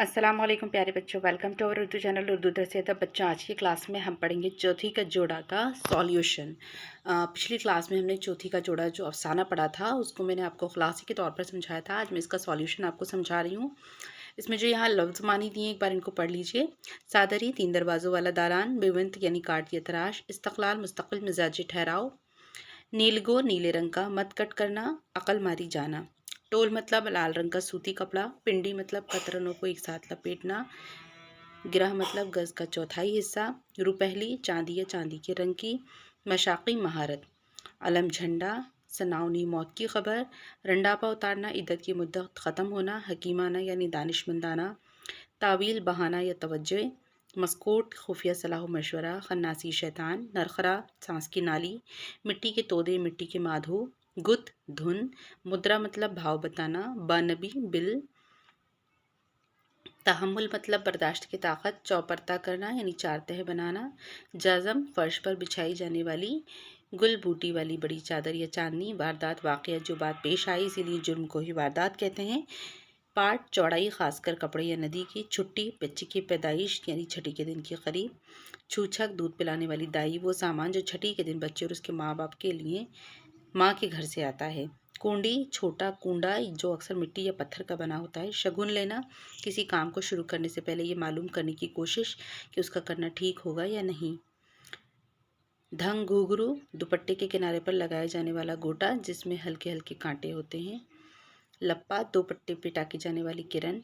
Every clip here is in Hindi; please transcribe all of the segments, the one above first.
अस्सलाम वालेकुम प्यारे बच्चों, welcome to our Urdu channel Urdu Dars Adab. बच्चों, आज की क्लास में हम पढ़ेंगे चौथी का जोड़ा का सॉल्यूशन। पिछली क्लास में हमने चौथी का जोड़ा जो अफसाना पढ़ा था उसको मैंने आपको खुलासे के तौर पर समझाया था। आज मैं इसका सॉल्यूशन आपको समझा रही हूँ। इसमें जो यहाँ लफ्ज़ मानी दिए एक बार इनको पढ़ लीजिए। सादरी, तीन दरवाज़ों वाला दालान, बेवंत यानी काट या तराश, इस्तक़लाल मुस्तक़िल मिजाजी ठहराव, नीलगो नीले रंग का, मत कट करना, अकल मारी जाना। टोल मतलब लाल रंग का सूती कपड़ा, पिंडी मतलब कतरनों को एक साथ लपेटना, गिरह मतलब गज का चौथाई हिस्सा, रुपहली चांदी या चांदी के रंग की, मशाकी महारत, अलम झंडा, सनाउनी मौत की खबर, रंडापा उतारना इद्दत की मुद्दत ख़त्म होना, हकीमाना यानी दानिशमंदाना, तावील बहाना या तवज्जो, मस्कोट खुफिया सलाह मशवरा, खन्नासी शैतान, नरखरा सांस की नाली, मिट्टी के तोदे मिट्टी के माधो, गुत धुन, मुद्रा मतलब भाव बताना, बानबी बिल, तहम्मुल मतलब बर्दाश्त की ताकत, चौपरता करना यानी चार तह बनाना, जाज़म फर्श पर बिछाई जाने वाली गुल बूटी वाली बड़ी चादर या चांदनी, वारदात वाक़या जो बात पेश आई इसीलिए जुर्म को ही वारदात कहते हैं, पाठ चौड़ाई खासकर कपड़े या नदी की, छुट्टी बच्ची की पैदाइश यानी छठी के दिन के करीब, छूछक दूध पिलाने वाली दाई वो सामान जो छठी के दिन बच्चे और उसके माँ बाप के लिए माँ के घर से आता है, कुंडी छोटा कूंडा जो अक्सर मिट्टी या पत्थर का बना होता है, शगुन लेना किसी काम को शुरू करने से पहले ये मालूम करने की कोशिश कि उसका करना ठीक होगा या नहीं, धंग घुघरू दुपट्टे के किनारे पर लगाया जाने वाला गोटा जिसमें हल्के हल्के कांटे होते हैं, लप्पा दो पट्टे पे टाकी जाने वाली किरण,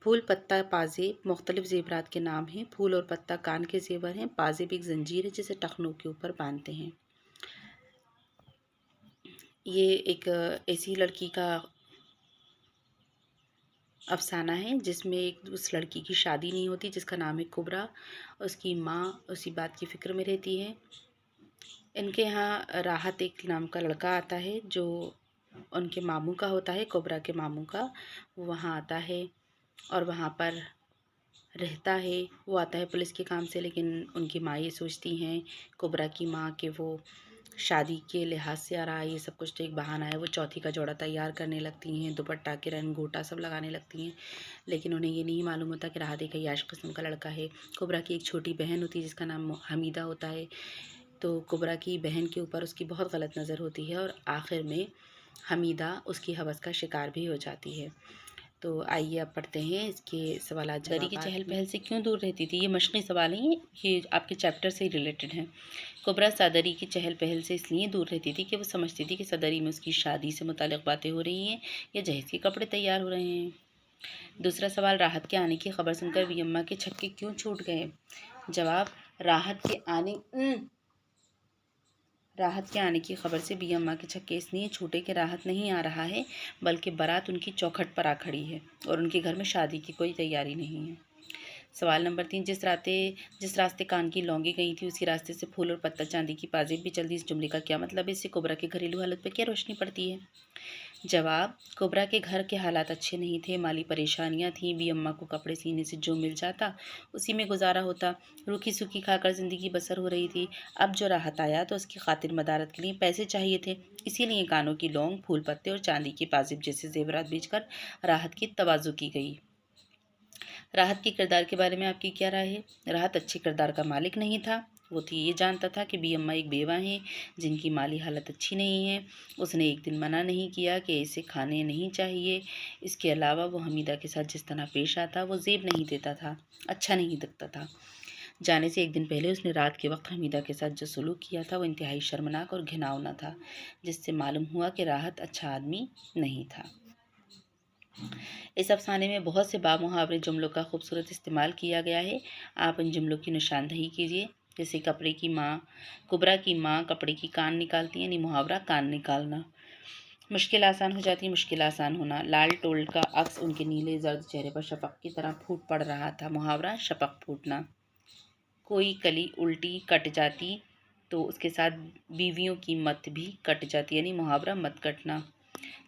फूल पत्ता पाजेब मुख्तलिफ जेवरात के नाम हैं। फूल और पत्ता कान के जेवर हैं। पाजेब एक जंजीर है जिसे टखनों के ऊपर बांधते हैं। ये एक ऐसी लड़की का अफसाना है जिसमें एक उस लड़की की शादी नहीं होती जिसका नाम है कुबरा। उसकी माँ उसी बात की फ़िक्र में रहती है। इनके यहाँ राहत एक नाम का लड़का आता है जो उनके मामू का होता है, कुबरा के मामू का। वो वहाँ आता है और वहाँ पर रहता है। वो आता है पुलिस के काम से, लेकिन उनकी माँ ये सोचती हैं कुबरा की माँ कि वो शादी के लिहाज से आ रहा है, ये सब कुछ तो एक बहाना है। वो चौथी का जोड़ा तैयार करने लगती हैं, दुपट्टा किरण गोटा सब लगाने लगती हैं, लेकिन उन्हें ये नहीं मालूम होता कि राहत एक अय्याश किस्म का लड़का है। कुबरा की एक छोटी बहन होती है जिसका नाम हमीदा होता है। तो कुबरा की बहन के ऊपर उसकी बहुत गलत नज़र होती है और आखिर में हमीदा उसकी हवस का शिकार भी हो जाती है। तो आइए अब पढ़ते हैं इसके सवालात जवाब। की चहल पहल से क्यों दूर रहती थी? ये मशक़ी सवाल हैं, ये आपके चैप्टर से रिलेटेड हैं। कुबरा सदरी की चहल पहल से इसलिए दूर रहती थी कि वो समझती थी कि सदरी में उसकी शादी से मुताल्लिक़ बातें हो रही हैं या जहेज़ के कपड़े तैयार हो रहे हैं। दूसरा सवाल, राहत के आने की खबर सुनकर वियम्मा के छक्के क्यों छूट गए? जवाब, राहत के आने की खबर से बियम्मा के छक्के इसलिए छूटे कि राहत नहीं आ रहा है, बल्कि बारात उनकी चौखट पर आ खड़ी है और उनके घर में शादी की कोई तैयारी नहीं है। सवाल नंबर 3, जिस रास्ते कान की लौंगी गई थी उसी रास्ते से फूल और पत्ता चांदी की पाजेब भी चल दी। इस जुमले का क्या मतलब है? इससे कुबरा के घरेलू हालत पर क्या रोशनी पड़ती है? जवाब, कुबरा के घर के हालात अच्छे नहीं थे, माली परेशानियां थीं। भी अम्मा को कपड़े सीने से जो मिल जाता उसी में गुजारा होता, रूखी सूखी खाकर ज़िंदगी बसर हो रही थी। अब जो राहत आया तो उसकी खातिर मदारत के लिए पैसे चाहिए थे, इसीलिए कानों की लौंग, फूल पत्ते और चांदी की पाजेब जैसे जेवरात बेचकर राहत की तवाज़ु की गई। राहत के किरदार के बारे में आपकी क्या राय है? राहत अच्छे किरदार का मालिक नहीं था। वो ये जानता था कि बी अम्मा एक बेवा हैं जिनकी माली हालत अच्छी नहीं है। उसने एक दिन मना नहीं किया कि इसे खाने नहीं चाहिए। इसके अलावा वो हमीदा के साथ जिस तरह पेश आता वो जेब नहीं देता था, अच्छा नहीं दिखता था। जाने से एक दिन पहले उसने रात के वक्त हमीदा के साथ जो सलूक किया था वो इंतहाई शर्मनाक और घिनौना था, जिससे मालूम हुआ कि राहत अच्छा आदमी नहीं था। इस अफसाने में बहुत से बामुहावरे जुमलों का खूबसूरत इस्तेमाल किया गया है। आप इन जुमलों की निशानदही कीजिए। जैसे कुबरा की माँ कपड़े की कान निकालती है, यानी मुहावरा कान निकालना। मुश्किल आसान हो जाती है, मुश्किल आसान होना। लाल टोल का अक्स उनके नीले जर्द चेहरे पर शफक की तरह फूट पड़ रहा था, मुहावरा शफक फूटना। कोई कली उल्टी कट जाती तो उसके साथ बीवियों की मत भी कट जाती, यानी मुहावरा मत कटना।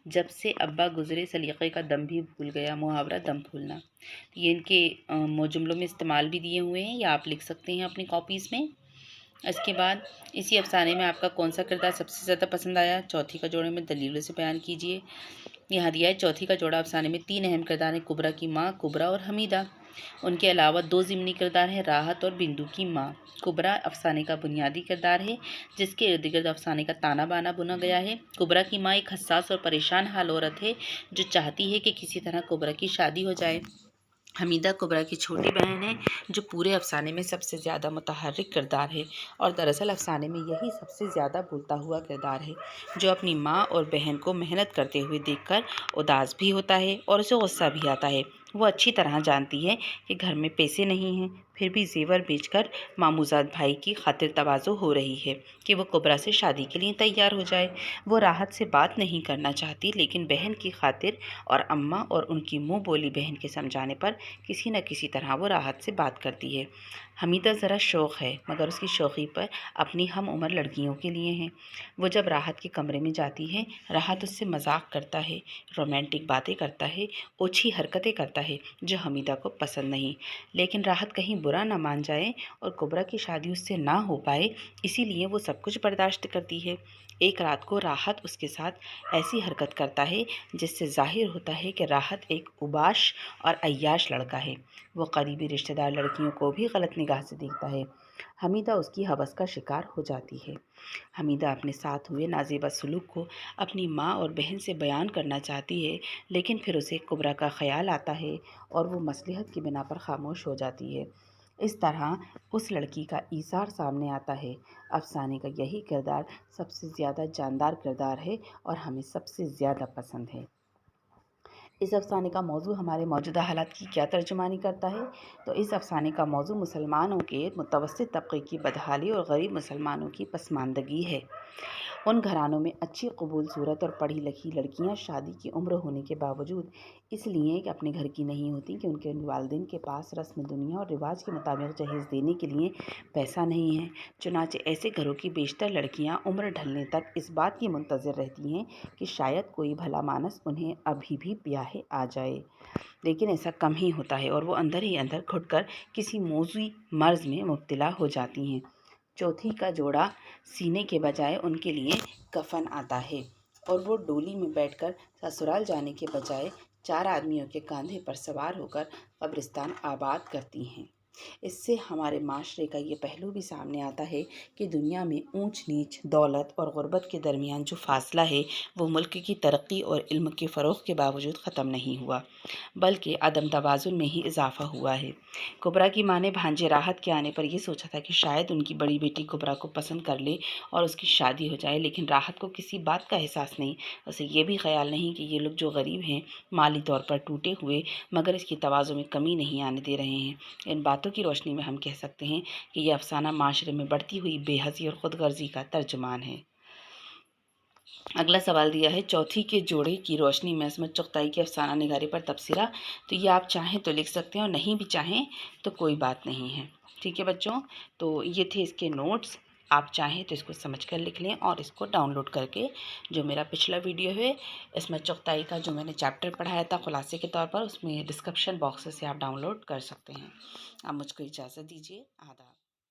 जब से अब्बा गुजरे सलीक़े का दम भी भूल गया, मुहावरा दम फूलना। तो ये इनके जुमलों में इस्तेमाल भी दिए हुए हैं, या आप लिख सकते हैं अपनी कॉपीज़ में। इसके बाद इसी अफसाने में आपका कौन सा किरदार सबसे ज़्यादा पसंद आया? चौथी का जोड़े में दलीलों से बयान कीजिए। यहाँ दिया है चौथी का जोड़ा अफसाने में 3 अहम किरदार हैं, कुबरा की माँ, कुबरा और हमीदा। उनके अलावा 2 ज़िमनी किरदार हैं, राहत और बिंदु की माँ। कुबरा अफसाने का बुनियादी किरदार है, जिसके इर्द गिर्द अफसाने का ताना बाना बुना गया है। कुबरा की माँ एक हसास और परेशान हाल औरत है, जो चाहती है कि किसी तरह कुबरा की शादी हो जाए। हमीदा कुबरा की छोटी बहन है, जो पूरे अफसाने में सबसे ज़्यादा मुतहर्रिक किरदार है और दरअसल अफसाने में यही सबसे ज़्यादा बोलता हुआ किरदार है, जो अपनी माँ और बहन को मेहनत करते हुए देखकर उदास भी होता है और उसे गुस्सा भी आता है। वो अच्छी तरह जानती है कि घर में पैसे नहीं हैं, फिर भी जेवर बेचकर मामूजाद भाई की खातिर तवाज़ो हो रही है कि वो कुबरा से शादी के लिए तैयार हो जाए। वो राहत से बात नहीं करना चाहती, लेकिन बहन की खातिर और अम्मा और उनकी मुँह बोली बहन के समझाने पर किसी न किसी तरह वो राहत से बात करती है। हमीदा ज़रा शौक़ है, मगर उसकी शौक़ी पर अपनी हम उम्र लड़कियों के लिए हैं। वो जब राहत के कमरे में जाती है, राहत उससे मजाक करता है, रोमांटिक बातें करता है, ओछी हरकतें करता है जो हमीदा को पसंद नहीं। लेकिन राहत कहीं बुरा ना मान जाए और कुबरा की शादी उससे ना हो पाए, इसीलिए वो सब कुछ बर्दाश्त करती है। एक रात को राहत उसके साथ ऐसी हरकत करता है जिससे जाहिर होता है कि राहत एक उबाश और अय्याश लड़का है। वो करीबी रिश्तेदार लड़कियों को भी गलत निगाह से देखता है। हमीदा उसकी हवस का शिकार हो जाती है। हमीदा अपने साथ हुए नाजेबा सलूक को अपनी माँ और बहन से बयान करना चाहती है, लेकिन फिर उसे कुबरा का ख्याल आता है और वो मसलहत की बिना पर खामोश हो जाती है। इस तरह उस लड़की का ईसार सामने आता है। अफसाने का यही किरदार सबसे ज़्यादा जानदार किरदार है और हमें सबसे ज़्यादा पसंद है। इस अफ़साने का मौजू हमारे मौजूदा हालात की क्या तर्जुमानी करता है? तो इस अफ़साने का मौजू मुसलमानों के मुतवस्सित तबके की बदहाली और गरीब मुसलमानों की पसमानदगी है। उन घरानों में अच्छी कबूल सूरत और पढ़ी लिखी लड़कियां शादी की उम्र होने के बावजूद इसलिए कि अपने घर की नहीं होती कि उनके वालिदैन के पास रस्म दुनिया और रिवाज के मुताबिक जहेज़ देने के लिए पैसा नहीं है। चुनाचे ऐसे घरों की बेशतर लड़कियां उम्र ढलने तक इस बात की मुंतज़िर रहती हैं कि शायद कोई भला मानस उन्हें अभी भी ब्याहे आ जाए, लेकिन ऐसा कम ही होता है और वो अंदर ही अंदर घुटकर किसी मौज़ूई मर्ज़ में मुब्तला हो जाती हैं। चौथी का जोड़ा सीने के बजाय उनके लिए कफन आता है और वो डोली में बैठकर ससुराल जाने के बजाय 4 आदमियों के कंधे पर सवार होकर कब्रिस्तान आबाद करती हैं। इससे हमारे माशरे का ये पहलू भी सामने आता है कि दुनिया में ऊंच नीच, दौलत और गुर्बत के दरमियान जो फासला है, वो मुल्क की तरक्की और इल्म के फ़रोग़ के बावजूद ख़त्म नहीं हुआ, बल्कि अदम तवाज़ुन में ही इजाफ़ा हुआ है। कुबरा की माँ ने भांजे राहत के आने पर यह सोचा था कि शायद उनकी बड़ी बेटी कुबरा को पसंद कर ले और उसकी शादी हो जाए, लेकिन राहत को किसी बात का एहसास नहीं। उसे ये भी ख्याल नहीं कि ये लोग जो गरीब हैं, माली तौर पर टूटे हुए, मगर इसकी तवाज़ु में कमी नहीं आने दे रहे हैं। इन बातों की रोशनी में हम कह सकते हैं कि यह अफसाना माशरे में बढ़ती हुई बेहसी और ख़ुदगर्ज़ी का तर्जुमान है। अगला सवाल दिया है चौथी के जोड़े की रोशनी में असमत चुग़ताई के अफसाना निगारी पर तबसरा। तो ये आप चाहें तो लिख सकते हैं और नहीं भी चाहें तो कोई बात नहीं है। ठीक है बच्चों, तो ये थे इसके नोट्स। आप चाहें तो इसको समझ कर लिख लें और इसको डाउनलोड करके जो मेरा पिछला वीडियो है इसमें चुग़ताई का जो मैंने चैप्टर पढ़ाया था खुलासे के तौर पर, उसमें डिस्क्रिप्शन बॉक्स से आप डाउनलोड कर सकते हैं। आप मुझको इजाज़त दीजिए। आदाब।